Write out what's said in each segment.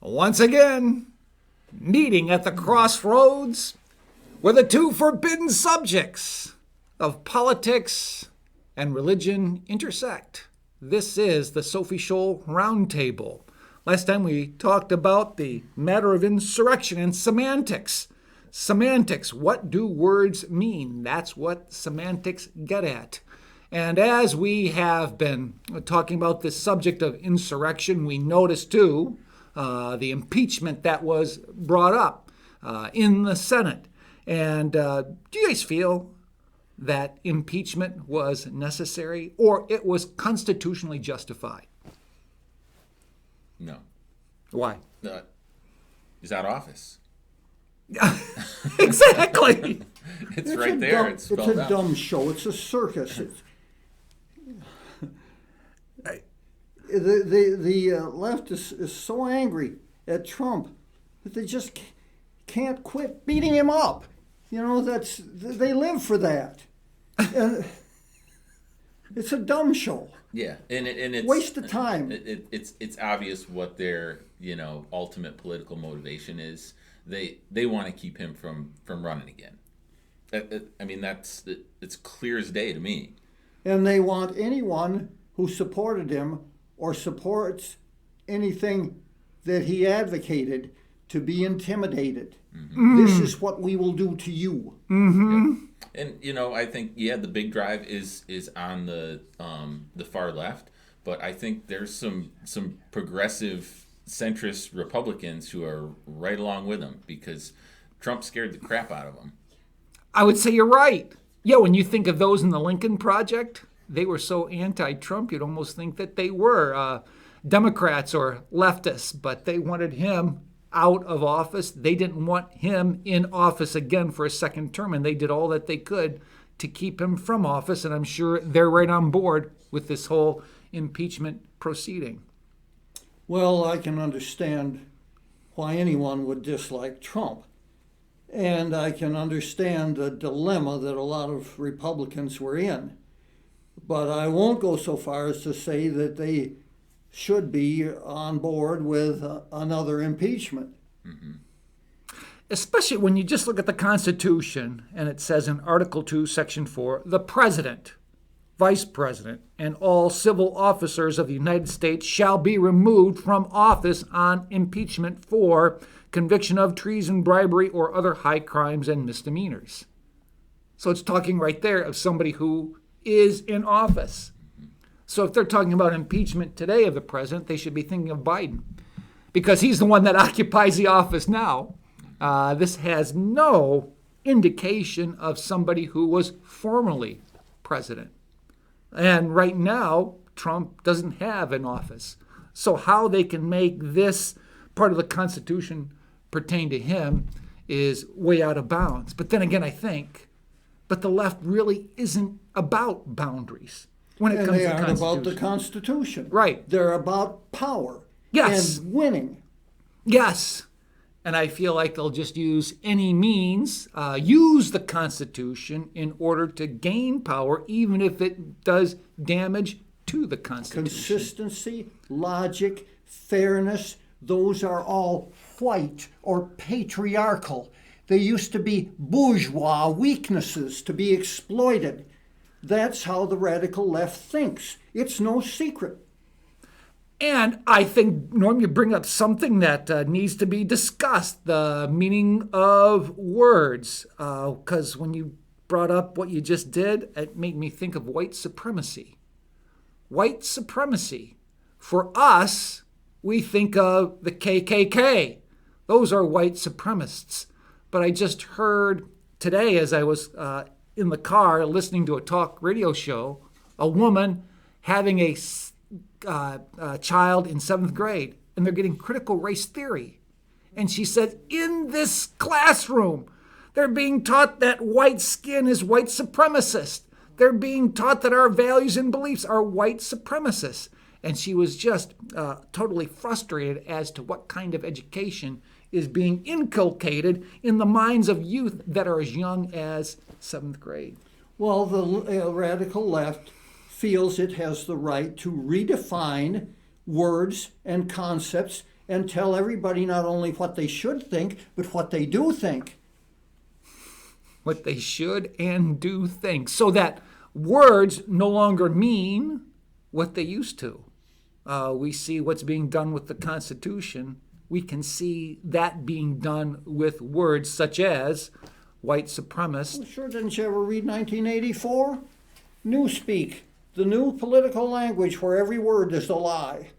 Once again, meeting at the crossroads where the two forbidden subjects of politics and religion intersect. This is the Sophie Scholl Roundtable. Last time we talked about the matter of insurrection and semantics. Semantics, what do words mean? That's what semantics get at. And as we have been talking about this subject of insurrection, we noticed too the impeachment that was brought up in the Senate. And do you guys feel that impeachment was necessary or it was constitutionally justified? No. Why? He's out of office. Exactly. It's right there. It's spelled a out. dumb show. It's a circus. The left is so angry at Trump that they just can't quit beating him up. You know, they live for that. And it's a dumb show. Yeah, and it's waste of time. It's obvious what their ultimate political motivation is. They want to keep him from running again. It's clear as day to me. And they want anyone who supported him or supports anything that he advocated to be intimidated. Mm-hmm. This is what we will do to you. Mm-hmm. Yeah. And I think the big drive is on the far left, but I think there's some progressive centrist Republicans who are right along with him because Trump scared the crap out of them. I would say you're right. Yeah, when you think of those in the Lincoln Project, they were so anti-Trump, you'd almost think that they were Democrats or leftists, but they wanted him out of office. They didn't want him in office again for a second term, and they did all that they could to keep him from office, and I'm sure they're right on board with this whole impeachment proceeding. Well, I can understand why anyone would dislike Trump. And I can understand the dilemma that a lot of Republicans were in. But I won't go so far as to say that they should be on board with another impeachment. Mm-hmm. Especially when you just look at the Constitution, and it says in Article 2, Section 4, the President, Vice President, and all civil officers of the United States shall be removed from office on impeachment for conviction of treason, bribery, or other high crimes and misdemeanors. So it's talking right there of somebody who is in office. So if they're talking about impeachment today of the president, they should be thinking of Biden because he's the one that occupies the office now. This has no indication of somebody who was formerly president. And right now, Trump doesn't have an office. So how they can make this part of the Constitution pertain to him is way out of bounds. But then again, I think, but the left really isn't about boundaries when it comes to the Constitution. They aren't about the Constitution. Right. They're about power. Yes. And winning. Yes. And I feel like they'll just use any means, use the Constitution in order to gain power, even if it does damage to the Constitution. Consistency, logic, fairness, those are all white or patriarchal. They used to be bourgeois weaknesses to be exploited. That's how the radical left thinks. It's no secret. And I think, Norm, you bring up something that needs to be discussed, the meaning of words. Because when you brought up what you just did, it made me think of white supremacy. White supremacy. For us, we think of the KKK. Those are white supremacists. But I just heard today as I was in the car listening to a talk radio show, a woman having a child in 7th grade, and they're getting critical race theory. And she said, in this classroom, they're being taught that white skin is white supremacist. They're being taught that our values and beliefs are white supremacist. And she was just totally frustrated as to what kind of education is being inculcated in the minds of youth that are as young as 7th grade. Well, the radical left feels it has the right to redefine words and concepts and tell everybody not only what they should think, but what they do think. What they should and do think, so that words no longer mean what they used to. We see what's being done with the Constitution. We can see that being done with words such as white supremacist. Sure, didn't you ever read 1984? Newspeak, the new political language where every word is a lie.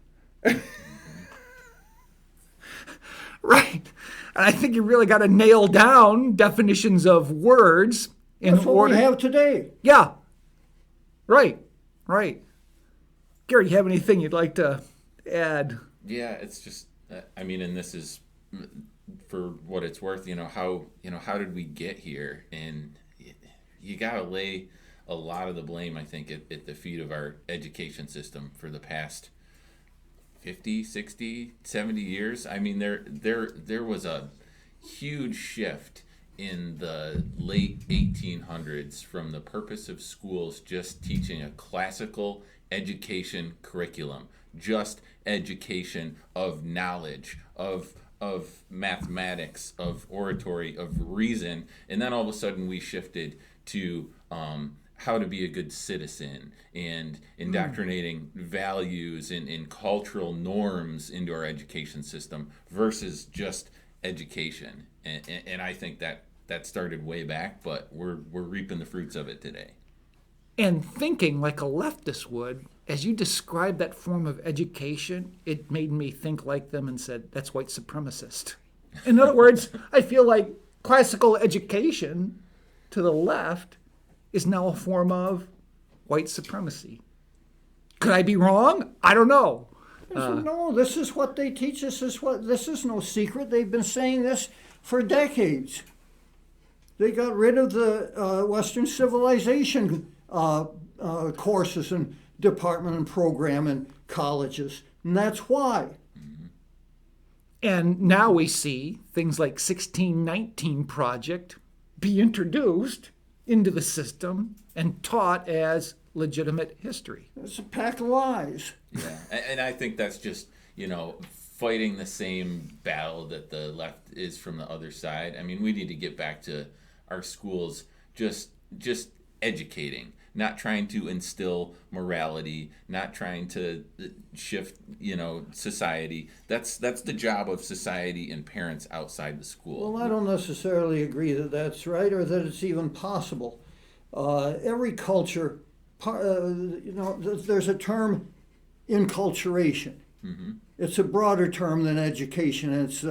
Right. And I think you really got to nail down definitions of words in That's what order. we have today. Yeah. Right. Right. Gary, you have anything you'd like to add? Yeah, it's just, I mean, and this is, for what it's worth, how did we get here? And you got to lay a lot of the blame, I think, at the feet of our education system for the past 50, 60, 70 years. I mean, there was a huge shift in the late 1800s from the purpose of schools just teaching a classical education curriculum, just education of knowledge, of mathematics, of oratory, of reason, and then all of a sudden we shifted to how to be a good citizen and indoctrinating values and cultural norms into our education system versus just education. And I think that started way back, but we're reaping the fruits of it today. And thinking like a leftist would, as you described that form of education, it made me think like them and said, that's white supremacist. In other words, I feel like classical education to the left is now a form of white supremacy. Could I be wrong? I don't know. No, this is what they teach us. This is no secret. They've been saying this for decades. They got rid of the Western civilization courses and department and program in colleges, and that's why. And now we see things like 1619 Project be introduced into the system and taught as legitimate history. It's a pack of lies. Yeah, and I think that's just, fighting the same battle that the left is from the other side. I mean, we need to get back to our schools just educating, not trying to instill morality, not trying to shift, society. That's the job of society and parents outside the school. Well, I don't necessarily agree that that's right or that it's even possible. Every culture, there's a term, enculturation. Mm-hmm. It's a broader term than education. It's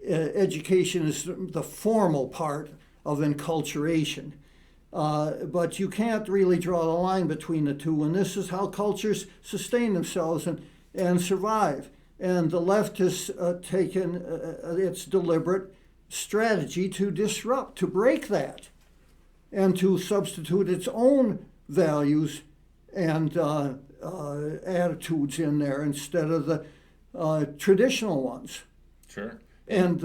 education is the formal part of enculturation. But you can't really draw the line between the two, and this is how cultures sustain themselves and survive. And the left has taken its deliberate strategy to disrupt, to break that, and to substitute its own values and attitudes in there instead of the traditional ones. Sure. And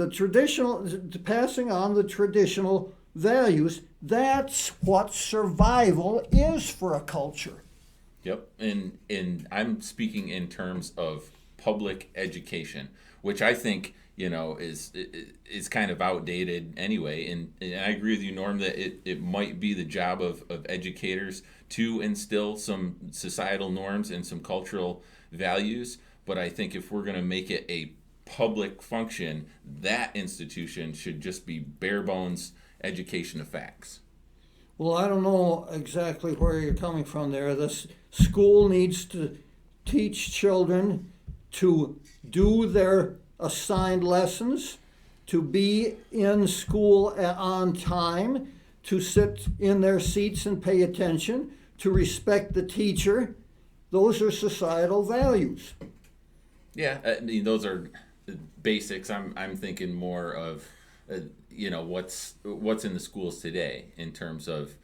passing on the traditional values, that's what survival is for a culture. Yep. And I'm speaking in terms of public education, which I think, is kind of outdated anyway. And I agree with you, Norm, that it might be the job of educators to instill some societal norms and some cultural values. But I think if we're going to make it a public function, that institution should just be bare bones education of facts. Well, I don't know exactly where you're coming from there. This school needs to teach children to do their assigned lessons, to be in school on time, to sit in their seats and pay attention, to respect the teacher. Those are societal values. Yeah, those are basics. I'm thinking more of what's in the schools today in terms of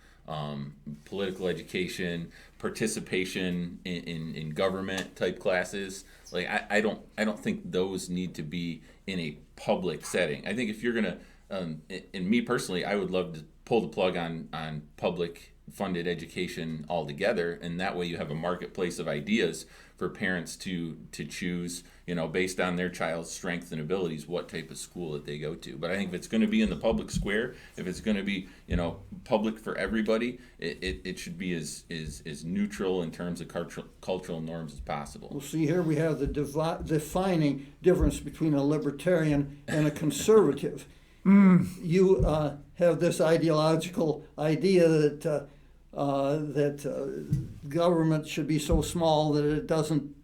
political education, participation in government type classes. Like I don't think those need to be in a public setting. I think if you're gonna, and me personally, I would love to pull the plug on public funded education altogether, and that way you have a marketplace of ideas for parents to choose, based on their child's strengths and abilities, what type of school that they go to. But I think if it's going to be in the public square, if it's going to be public for everybody, it should be as neutral in terms of cultural norms as possible. Well, see, here we have the defining difference between a libertarian and a conservative. You have this ideological idea that government should be so small that it doesn't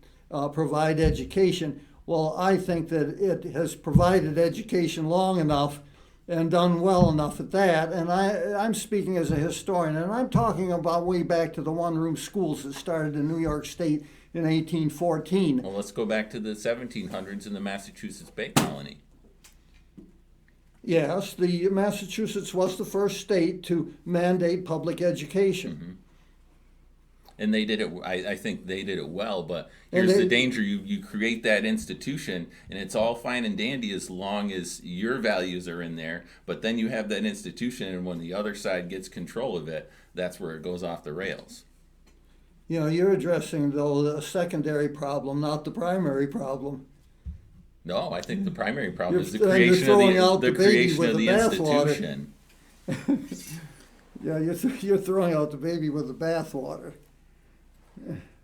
provide education. Well, I think that it has provided education long enough and done well enough at that. And I'm speaking as a historian, and I'm talking about way back to the one-room schools that started in New York State in 1814. Well, let's go back to the 1700s in the Massachusetts Bay Colony. Yes, the Massachusetts was the first state to mandate public education. Mm-hmm. And they did it. I think they did it well. But here's the danger: you create that institution, and it's all fine and dandy as long as your values are in there. But then you have that institution, and when the other side gets control of it, that's where it goes off the rails. You're addressing though the secondary problem, not the primary problem. No, I think the primary problem is the creation of the institution. Yeah, you're throwing out the baby with the bathwater.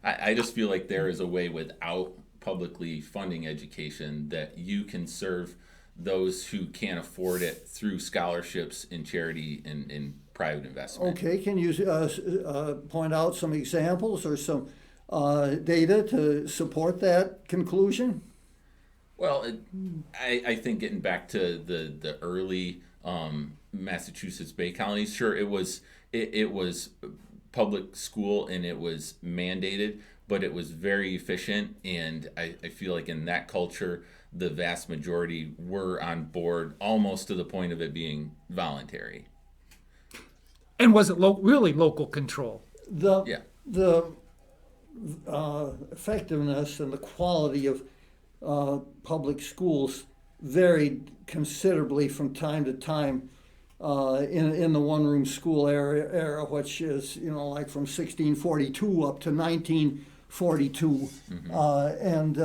I just feel like there is a way without publicly funding education that you can serve those who can't afford it through scholarships and charity and private investment. Okay, can you point out some examples or some data to support that conclusion? Well, I think getting back to the early Massachusetts Bay Colonies, sure, it was public school and it was mandated, but it was very efficient, and I feel like in that culture, the vast majority were on board almost to the point of it being voluntary. And was it really local control? The effectiveness and the quality of public schools varied considerably from time to time in the one-room school era, which is like from 1642 up to 1942. And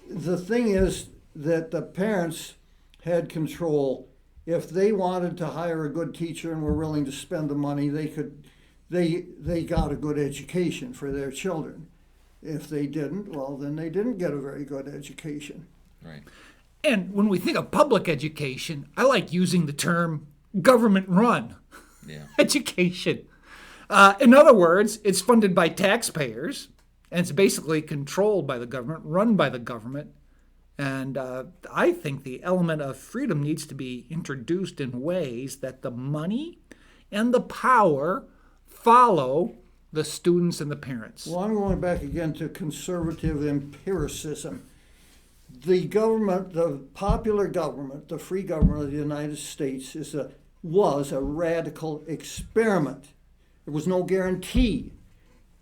the thing is that the parents had control. If they wanted to hire a good teacher and were willing to spend the money, they got a good education for their children. If they didn't, well, then they didn't get a very good education. Right. And when we think of public education, I like using the term government-run education. In other words, it's funded by taxpayers, and it's basically controlled by the government, run by the government. And I think the element of freedom needs to be introduced in ways that the money and the power follow the students and the parents. Well, I'm going back again to conservative empiricism. The government, the popular government, the free government of the United States was a radical experiment. There was no guarantee.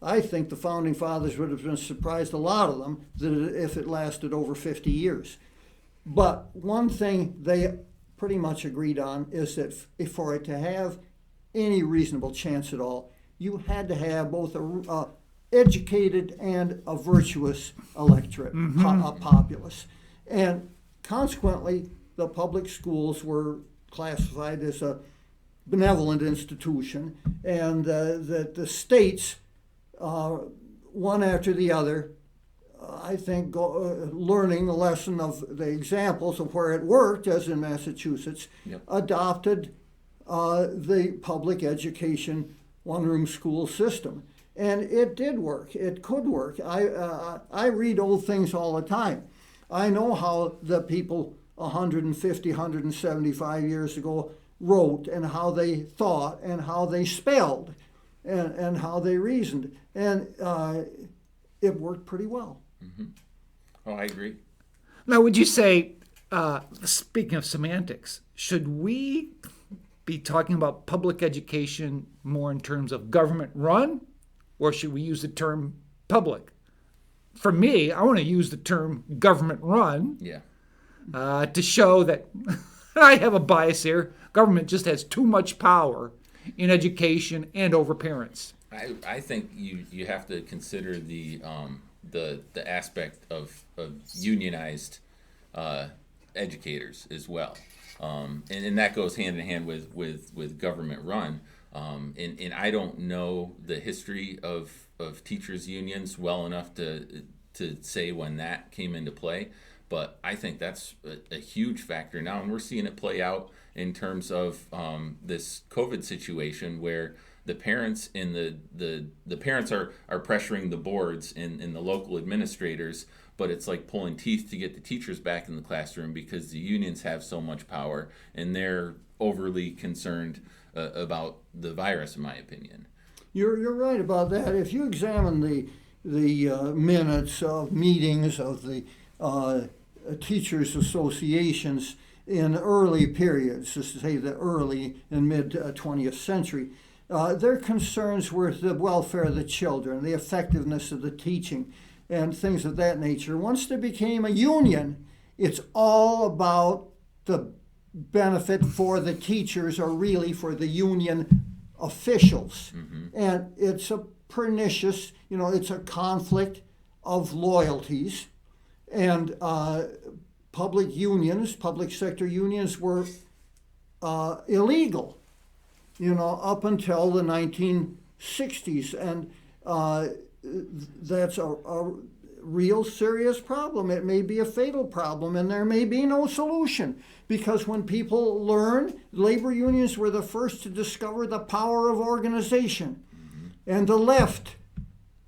I think the founding fathers would have been surprised, a lot of them, that if it lasted over 50 years. But one thing they pretty much agreed on is that for it to have any reasonable chance at all, you had to have both a educated and a virtuous electorate, a populace. And consequently, the public schools were classified as a benevolent institution, and that the states, one after the other, I think, learning the lesson of the examples of where it worked, as in Massachusetts, adopted the public education one-room school system. And it did work. It could work. I read old things all the time. I know how the people 150, 175 years ago wrote, and how they thought, and how they spelled, and how they reasoned. And it worked pretty well. Mm-hmm. Oh, I agree. Now, would you say, speaking of semantics, should we be talking about public education more in terms of government run, or should we use the term public? For me, I want to use the term government run to show that I have a bias here. Government just has too much power in education and over parents. I think you have to consider the aspect of unionized educators as well, and that goes hand in hand with government run. And I don't know the history of teachers unions well enough to say when that came into play, but I think that's a huge factor now, and we're seeing it play out in terms of this COVID situation where the parents and the parents are pressuring the boards and the local administrators, but it's like pulling teeth to get the teachers back in the classroom because the unions have so much power and they're overly concerned about the virus, in my opinion. You're right about that. If you examine the minutes of meetings of the teachers' associations in early periods, just to say the early and mid 20th century, their concerns were the welfare of the children, the effectiveness of the teaching, and things of that nature. Once there became a union, it's all about the benefit for the teachers, or really for the union officials. Mm-hmm. And it's a pernicious, it's a conflict of loyalties. And public sector unions were illegal, up until the 1960s. And that's a real serious problem. It may be a fatal problem, and there may be no solution. Because when people learn, labor unions were the first to discover the power of organization. Mm-hmm. And the left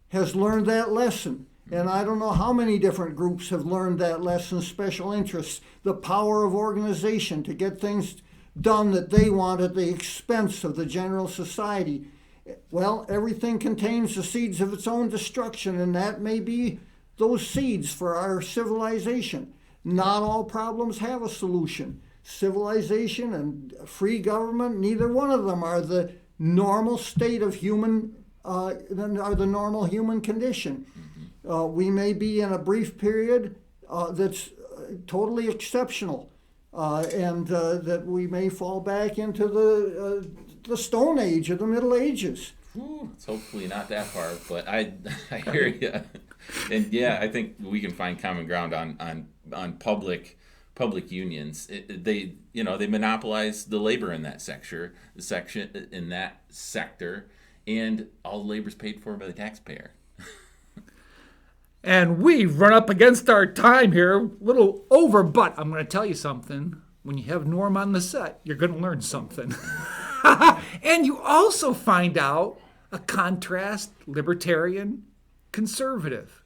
has learned that lesson. And I don't know how many different groups have learned that lesson, special interests, the power of organization to get things done that they want at the expense of the general society. Well, everything contains the seeds of its own destruction, and that may be those seeds for our civilization. Not all problems have a solution. Civilization and free government, neither one of them are the normal state of are the normal human condition. We may be in a brief period that's totally exceptional, and that we may fall back into the Stone Age or the Middle Ages. It's hopefully not that far, but I hear you. And yeah, I think we can find common ground on public unions. They monopolize the labor in that sector, and all labor's paid for by the taxpayer. And we've run up against our time here, a little over, but I'm going to tell you something. When you have Norm on the set, you're going to learn something. And you also find out a contrast, libertarian, conservative.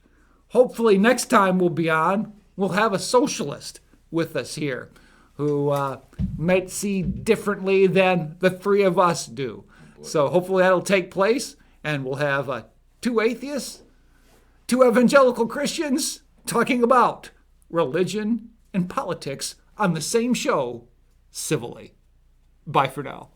Hopefully next time we'll be on, we'll have a socialist with us here who might see differently than the three of us do. So hopefully that'll take place, and we'll have two atheists, two evangelical Christians talking about religion and politics on the same show, civilly. Bye for now.